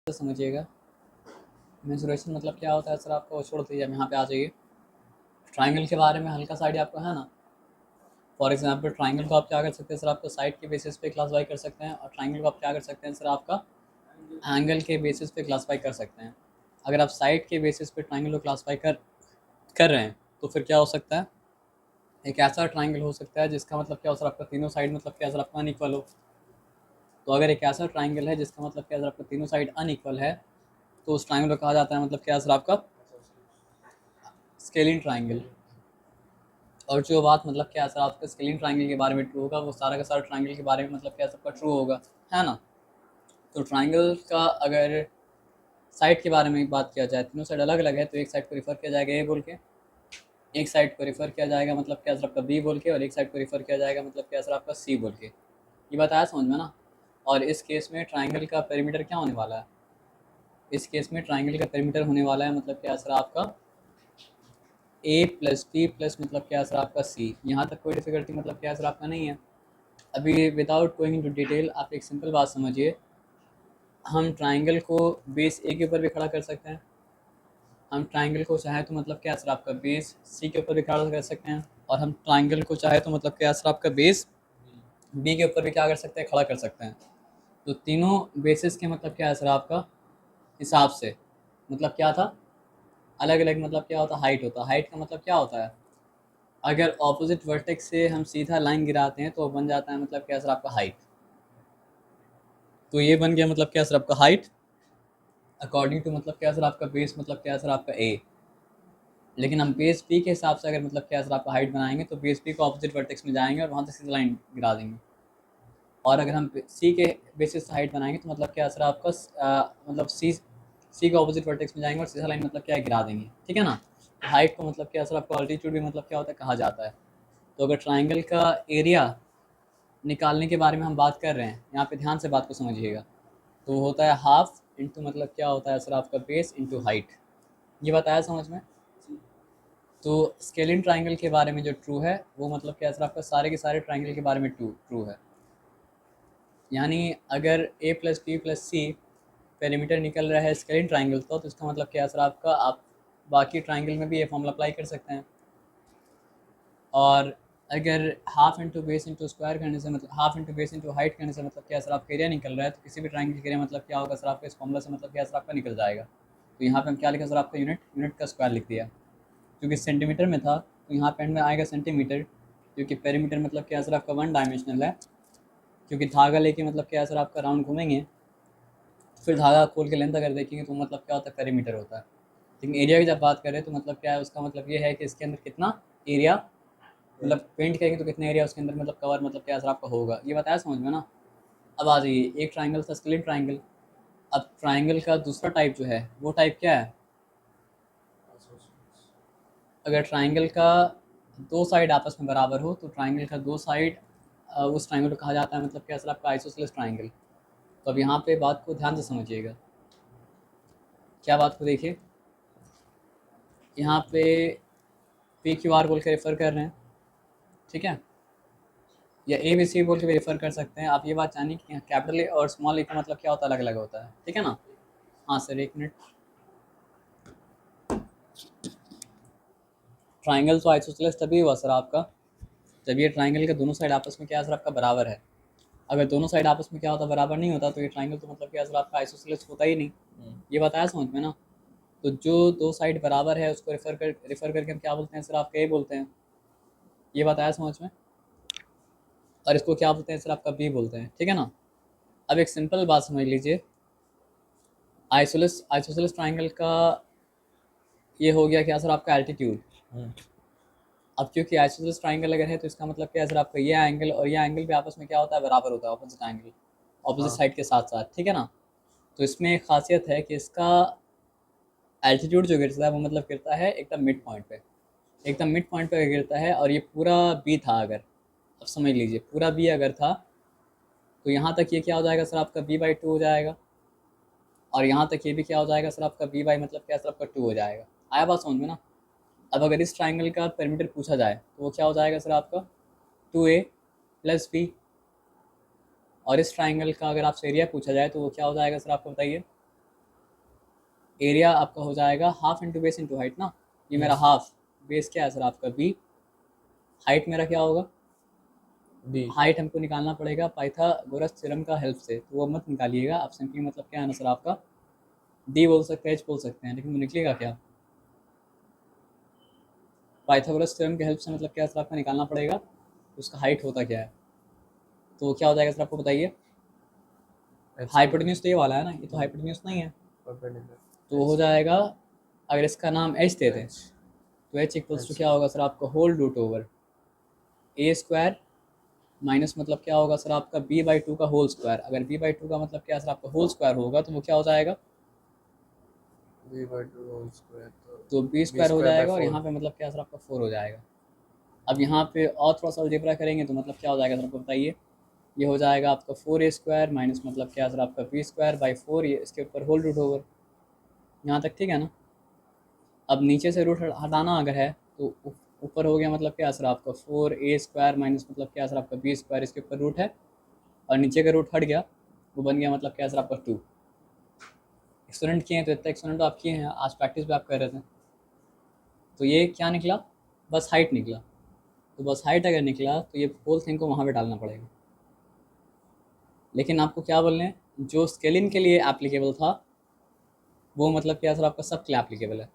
समझिएगा। मेंसुरेशन मतलब क्या होता है सर आपको, छोड़ दीजिए, अब यहाँ पे आ जाइए। ट्राइंगल के बारे में हल्का सा आइडिया आपको है ना। फॉर एग्जांपल ट्राइंगल को आप क्या कर सकते हैं सर, आपको साइड के बेसिस पे क्लासीफाई कर सकते हैं, और ट्राइंगल को आप क्या कर सकते हैं सर, आपका एंगल के बेसिस पे क्लासीफाई कर सकते हैं। अगर आप साइड के बेसिस पे ट्राइंगल को क्लासीफाई कर रहे हैं तो फिर क्या हो सकता है, एक ऐसा ट्राइंगल हो सकता है जिसका मतलब क्या हो सर, आपका तीनों साइड मतलब क्या सर आपका अनइक्वल हो। तो अगर एक ऐसा ट्राइंगल है जिसका मतलब क्या सर, आपका तीनों साइड अनइक्वल है, तो उस ट्राइंगल को कहा जाता है मतलब क्या सर, आपका स्केलिंग ट्राइंगल। और जो बात मतलब क्या सर आपका स्केलिंग ट्राइंगल के बारे में ट्रू होगा, वो सारा का सारा ट्राइंगल के बारे में मतलब क्या सबका ट्रू होगा, है ना। तो ट्राइंगल का अगर साइड के बारे में बात किया जाए, तीनों साइड अलग अलग है, तो एक साइड को रिफर किया जाएगा ए बोल के, एक साइड को रिफर किया जाएगा मतलब क्या सर आपका बी बोल के, और एक साइड को रिफर किया जाएगा मतलब क्या सर आपका सी बोल के। ये बताया समझ में ना। और इस केस में ट्राइंगल का पेरीमीटर क्या होने वाला है, इस केस में ट्राइंगल का पेरीमीटर होने वाला है मतलब क्या सर आपका ए प्लस बी प्लस मतलब क्या सर आपका सी। यहाँ तक कोई डिफिकल्टी मतलब क्या सर आपका नहीं है। अभी विदाउट गोइंग इनटू डिटेल आप एक सिंपल बात समझिए, हम ट्राइंगल को बेस ए के ऊपर भी खड़ा कर सकते हैं, हम ट्राइंगल को चाहे तो मतलब क्या सर आपका बेस सी के ऊपर भी खड़ा कर सकते हैं, और हम ट्राइंगल को चाहे तो मतलब क्या सर आपका बेस बी के ऊपर भी क्या कर सकते हैं, खड़ा कर सकते हैं। तो तीनों बेसिस के मतलब क्या है सर आपका हिसाब से मतलब क्या था, अलग अलग मतलब क्या होता है, हाइट होता है। हाइट का मतलब क्या होता है, अगर ऑपोजिट वर्टेक्स से हम सीधा लाइन गिराते हैं तो बन जाता है मतलब क्या सर आपका हाइट। तो ये बन गया मतलब क्या सर आपका हाइट अकॉर्डिंग टू मतलब क्या सर आपका बेस मतलब क्या सर आपका ए। लेकिन हम बेस बी के हिसाब से अगर मतलब क्या सर आपका हाइट बनाएंगे, तो बेस बी को ऑपोजिट वर्टेक्स में जाएंगे और वहाँ से सीधा लाइन गिरा देंगे। और अगर हम सी के बेसिस से हाइट बनाएंगे तो मतलब क्या सर आपका मतलब सी के ऑपोजिट वर्टेक्स में जाएंगे और सीधा लाइन मतलब क्या गिरा देंगे, ठीक है ना। तो हाइट को मतलब क्या सर आपका ऑल्टीट्यूड भी मतलब क्या होता है, कहा जाता है। तो अगर ट्राइंगल का एरिया निकालने के बारे में हम बात कर रहे हैं, यहाँ पे ध्यान से बात को समझिएगा, तो वो होता है हाफ इंटू मतलब क्या होता है सर आपका बेस इंटू हाइट। ये बताया समझ में। तो स्केलिंग ट्राइंगल के बारे में जो ट्रू है वो मतलब क्या सर आपका सारे के सारे ट्राइंगल के बारे में ट्रू है। यानी अगर ए प्लस बी प्लस सी पेरीमीटर निकल रहा है स्केलिंग ट्राइंगल तो इसका मतलब क्या सर आपका, आप बाकी ट्राइंगल में भी ये फॉर्मूला अप्लाई कर सकते हैं। और अगर half into base into square करने से मतलब half into base into height करने से मतलब क्या सर आपका एरिया निकल रहा है, तो किसी भी ट्राइंगल का एरिया मतलब क्या होगा सर आपका, इस फॉर्मूला से मतलब क्या सर आपका निकल जाएगा। तो यहाँ पे हम क्या लिखा सर आपका, यूनिट का स्क्वायर लिख दिया। क्योंकि सेंटीमीटर में था तो यहाँ पे एंड में आएगा सेंटीमीटर, क्योंकि पेरीमीटर मतलब क्या सर आपका वन डायमेंशनल है। क्योंकि धागा लेके मतलब क्या सर आपका राउंड घूमेंगे, फिर धागा खोल के लेंथ अगर देखेंगे तो मतलब क्या होता है, पेरीमीटर होता है। लेकिन एरिया की जब बात करें तो मतलब क्या है, उसका मतलब ये है कि इसके अंदर कितना एरिया, मतलब पेंट करेंगे तो कितना एरिया उसके अंदर मतलब कवर मतलब क्या सर आपका होगा। ये बताया समझ में ना। अब आ जाइए, एक ट्राइंगल था स्केलिन ट्राइंगल। अब ट्राइंगल का दूसरा टाइप जो है वो टाइप क्या है, अगर ट्राइंगल का दो साइड आपस में बराबर हो तो ट्राइंगल का दो साइड उस ट्राइंगल को कहा जाता है मतलब क्या सर आपका आइसोसेलेस ट्राइंगल। तो अब यहाँ पे बात को ध्यान से समझिएगा, क्या बात को देखिए, यहाँ पे पी क्यू आर बोल के रेफर कर रहे हैं, ठीक है, या ए बी सी बोल के भी रेफर कर सकते हैं। आप ये बात जानिए कि कैपिटल ए और स्मॉल ए का मतलब क्या होता है, अलग अलग होता है, ठीक है ना। हाँ सर, एक मिनट। ट्राइंगल तो आइसोसेलेस तभी हुआ सर आपका जब ये ट्राइंगल के दोनों साइड आपस में क्या सर आपका बराबर है। अगर दोनों साइड आपस में क्या होता, बराबर नहीं होता, तो ये ट्राइंगल तो मतलब क्या सर आपका आइसोसेलेस होता ही नहीं। ये बताया समझ में ना। तो जो दो साइड बराबर है उसको रेफर करके हम क्या बोलते हैं सर, आपका ए बोलते हैं। ये बताया समझ में। और इसको क्या बोलते हैं सर, आपका बी बोलते हैं, ठीक है ना। अब एक सिंपल बात समझ लीजिए, आइसोसेलेस ट्राइंगल का ये हो गया क्या सर आपका एल्टीट्यूड। अब क्योंकि आइसोसेलेस ट्राइंगल अगर है तो इसका मतलब क्या है सर आपका, ये एंगल और ये एंगल भी आपस में क्या होता है, बराबर होता है, ऑपोजिट एंगल ऑपोजिट साइड के साथ साथ, ठीक है ना। तो इसमें एक खासियत है कि इसका एल्टीट्यूड जो गिरता है वो मतलब गिरता है एकदम मिड पॉइंट पे, एकदम मिड पॉइंट पे गिरता है। और ये पूरा बी था अगर, अब समझ लीजिए पूरा बी अगर था, तो यहाँ तक ये क्या हो जाएगा सर आपका बी बाई टू हो जाएगा, और यहाँ तक ये भी क्या हो जाएगा सर आपका बी बाई मतलब क्या सर आपका टू हो जाएगा। आया बात समझ में ना। अब अगर इस ट्राइंगल का पेरीमीटर पूछा जाए तो वो क्या हो जाएगा सर आपका टू ए प्लस बी। और इस ट्राइंगल का अगर आपसे एरिया पूछा जाए तो वो क्या हो जाएगा सर आपको बताइए, एरिया आपका हो जाएगा half into base into height ना, ये मेरा हाफ, बेस क्या है सर आपका बी, हाइट मेरा क्या होगा डी। हाइट हमको निकालना पड़ेगा पाइथागोरस थ्योरम का हेल्प से, तो वो मत निकालिएगा आप, सिंपली मतलब क्या है ना सर आपका डी बोल सकते हैं, एच बोल सकते हैं, लेकिन वो निकलेगा क्या, पाइथागोरस थ्योरम के हेल्प से मतलब क्या सर आपका निकालना पड़ेगा उसका हाइट होता क्या है, तो क्या हो जाएगा सर आपको बताइए, हाइपोटेन्यूज तो ये वाला है ना, ये तो हाइपोटेन्यूज नहीं है, तो हो जाएगा अगर इसका नाम एच दे दें तो एच इक्वल्स टू क्या होगा सर आपका whole root over a square minus मतलब क्या होगा सर आपका बी बाई टू का होल स्क्वायर, अगर बी बाई टू का मतलब क्या सर आपका होल स्क्वायर होगा तो वो क्या हो जाएगा b/2 होल स्क्वायर, तो बी स्क्वायर हो जाएगा और यहाँ पे मतलब क्या सर आपका 4 हो जाएगा। अब यहाँ पे और थोड़ा सा अलजेब्रा करेंगे तो मतलब क्या हो जाएगा सर आपको बताइए, ये हो जाएगा आपका 4a² माइनस मतलब क्या सर आपका b² बाई 4, ये इसके ऊपर होल रूट ओवर, यहाँ तक ठीक है ना। अब नीचे से रूट हटाना अगर है तो ऊपर हो गया मतलब क्या सर आपका 4a² माइनस मतलब क्या सर आपका b², इसके ऊपर रूट है और नीचे का रूट हट गया, वो बन गया मतलब क्या सर आपका 2। एक्सपेरिमेंट किए हैं तो इतना एक्सपेरिमेंट तो आप किए हैं, आज प्रैक्टिस भी आप कर रहे थे, तो ये क्या निकला, बस हाइट निकला, तो बस हाइट अगर निकला तो ये होल थिंग को वहाँ पे डालना पड़ेगा। लेकिन आपको क्या बोलने हैं, जो स्केलिंग के लिए एप्लीकेबल था वो मतलब क्या सर आपका सब के लिए एप्लीकेबल है,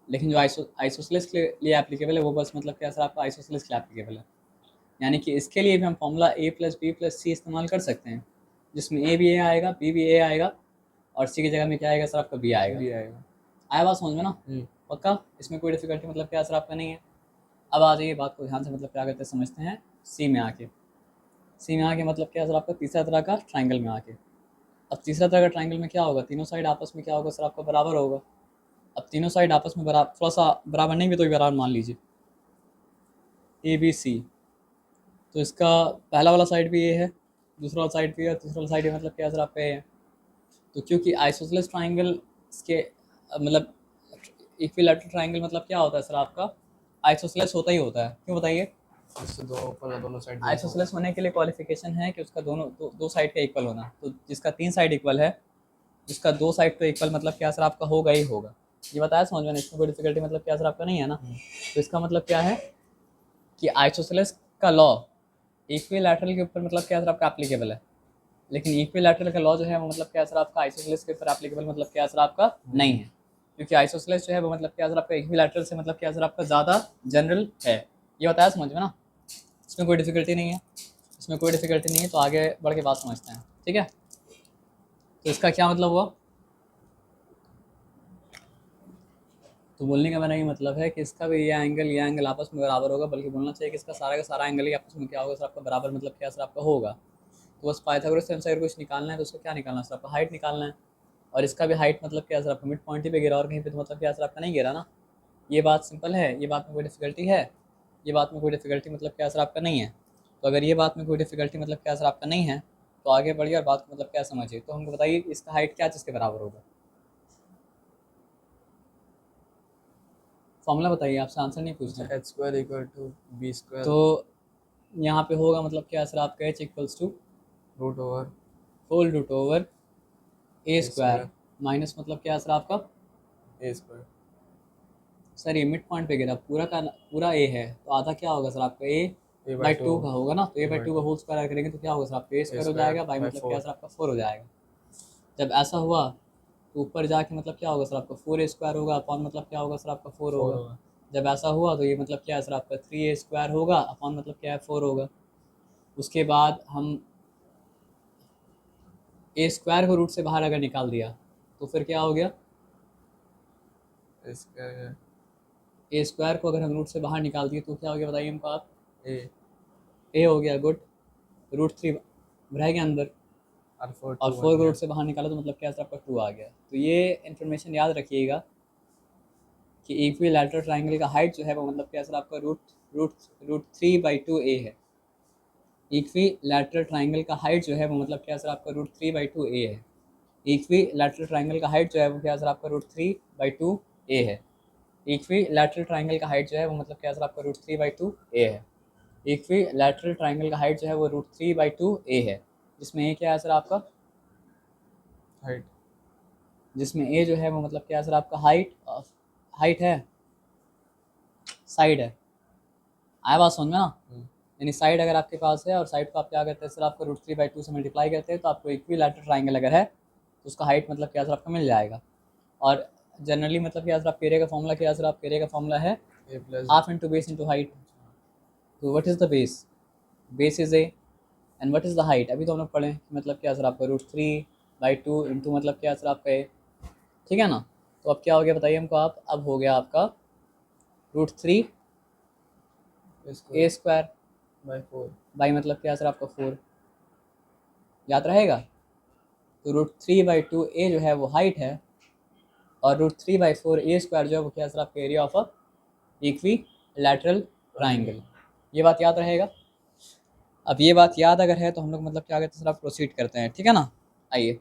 लेकिन जो आइसोसेलेस के लिए एप्लीकेबल है वो बस मतलब क्या सर आपका आइसोसेलेस के लिए एप्लीकेबल है। यानी कि इसके लिए भी हम formula a plus B plus C इस्तेमाल कर सकते हैं, जिसमें ए भी ए आएगा, बी भी ए आएगा और सी की जगह में क्या आएगा सर आपका बी आएगा। आया बात समझ में ना, पक्का, इसमें कोई डिफिकल्टी मतलब क्या सर आपका नहीं है। अब आ जाइए बात को ध्यान से मतलब क्या करते हैं समझते हैं, सी में आके, सी में आके मतलब क्या सर आपका तीसरा तरह का ट्राइंगल में आके। अब तीसरा तरह का ट्राइंगल में क्या होगा, तीनों साइड आपस में क्या होगा सर आपका बराबर होगा। अब तीनों साइड आपस में बराबर, थोड़ा सा बराबर नहीं भी तो बराबर मान लीजिए ए बी सी, तो इसका पहला वाला साइड भी ये है, दूसरा वाला साइड भी है, तीसरा वाला साइड भी मतलब क्या सर आपका ये है। तो क्योंकि आइसोसेलेस ट्राइंगल के मतलब इक्विलैटरल ट्राइंगल मतलब क्या होता है सर आपका आइसोसेलेस होता ही होता है, क्यों बताइए, इससे दोनों साइड आइसोसेलेस होने के लिए क्वालिफिकेशन है कि उसका दोनों दो साइड का इक्वल होना, तो जिसका 3 साइड इक्वल है, जिसका 2 साइड तो इक्वल मतलब क्या सर आपका होगा ही होगा। ये बताया समझ में, इसमें कोई डिफिकल्टी मतलब क्या सर आपका नहीं है ना। तो इसका मतलब क्या है कि आइसोसेलेस का लॉ इक्विलैटरल के ऊपर मतलब क्या सर आपका एप्लीकेबल है, लेकिन इक्विलैटरल का लॉ जो है वो मतलब क्या सर आपका आइसोसेलेस के ऊपर एप्लीकेबल मतलब क्या सर आपका नहीं है, क्योंकि आइसोसेलेस जो है वो मतलब क्या सर आपका इक्विलैटरल से मतलब क्या सर आपका ज़्यादा जनरल है। ये बताया समझ में ना, इसमें कोई डिफिकल्टी नहीं है, इसमें कोई डिफिकल्टी नहीं है, तो आगे बढ़ के बात समझते हैं, ठीक है। तो इसका क्या मतलब हुआ, तो बोलने का मेरा ये मतलब है कि इसका भी ये एंगल आपस में बराबर होगा, बल्कि बोलना चाहिए कि इसका सारा का सारा एंगल ही आपस में क्या होगा सर आपका बराबर मतलब क्या सर आपका होगा। तो बस पाइथागोरस थ्योरम से अगर कुछ निकालना है तो उसका क्या निकालना है सर आपका हाइट निकालना है, और इसका भी हाइट मतलब क्या सर आपका मिड पॉइंट ही पे गिरा और कहीं पे तो मतलब क्या सर आपका नहीं गिरा ना। ये बात सिंपल है, ये बात में कोई डिफिकल्टी है, ये बात में कोई डिफिकल्टी मतलब क्या सर आपका नहीं है। तो अगर ये बात में कोई डिफिकल्टी मतलब क्या सर आपका नहीं है तो आगे बढ़िए और बात को मतलब क्या समझिए, तो हमको बताइए इसका हाइट क्या चीज़ के बराबर होगा, फॉर्मूला बताइए, आपसे आंसर नहीं पूछ रहे। h² = b², तो यहाँ पे होगा मतलब क्या सर आपका h equals to root over whole root over a square A² minus मतलब क्या सर आपका, A²। सर ये मिड पॉइंट पे गिरा, पूरा का पूरा ए है तो आधा क्या होगा सर आपका ए बाई टू का होगा ना, तो ए बाई टू का होल स्क्वायर करेंगे तो क्या होगा सर आपका ए स्क्वायर हो जाएगा बाई मतलब क्या सर आपका 4 हो जाएगा। जब ऐसा हुआ तो ऊपर जाके मतलब क्या होगा सर आपका 4a² होगा अपॉन मतलब क्या होगा सर आपका 4 होगा। जब ऐसा हुआ तो ये मतलब क्या है सर आपका 3a² होगा अपॉन मतलब क्या है 4 होगा। उसके बाद हम ए स्क्वायर को रूट से बाहर अगर निकाल दिया तो फिर क्या हो गया, ए स्क्वायर को अगर हम रूट से बाहर निकाल दिए तो क्या हो गया बताइए हमको आप, ए हो गया, गुड, √3 रह गया अंदर और 4 को रूट से बाहर निकाला तो मतलब क्या सर आपका 2 आ गया। तो ये इन्फॉर्मेशन याद रखिएगा कि इक्विलैटरल ट्राइंगल का हाइट जो है वो मतलब क्या सर आपका रूट 3/2 ए है। इक्विलैटरल ट्राइंगल का हाइट जो है वो मतलब क्या सर आपका √3/2 ए है। इक्विलैटरल ट्राइंगल का हाइट जो है वो क्या सर आपका √3/2 ए है। इक्विलैटरल ट्राइंगल का हाइट जो है वो मतलब क्या सर आपका √3/2 ए है। इक्विलैटरल ट्राइंगल का हाइट जो है वो √3/2 ए है, जिसमें ए क्या है सर आपका हाइट, जिसमें ए जो है वो मतलब क्या सर आपका हाइट है, साइड है। आया बात समझ में ना? यानी साइड अगर आपके पास है और साइड को आप क्या करते हैं सर, आपको √3/2 से मल्टीप्लाई करते हैं तो आपको इक्विलैटरल ट्राइंगल अगर है तो उसका हाइट मतलब क्या सर आपका मिल जाएगा। और जनरली मतलब क्या सर आप एरिया का फॉर्मूला क्या सर, आप एरिया का फॉर्मूला है A plus half into base into height. तो what is the base? Base is A and what is the height? अभी तो हम लोग पढ़े मतलब क्या सर आपका √3/2 इंटू मतलब क्या सर आपका ए, ठीक है ना? तो अब क्या हो गया बताइए हमको आप, अब हो गया आपका √3 A A square square by 4. By मतलब क्या सर आपका 4, याद रहेगा? तो √3/2 ए जो है वो हाइट है और √3/4 ए स्क्वायर जो है वो क्या सर आपका area of a equilateral triangle. ये बात याद रहेगा? अब ये बात याद अगर है तो हम लोग मतलब क्या कहते हैं सर आप प्रोसीड करते हैं, ठीक है ना? आइए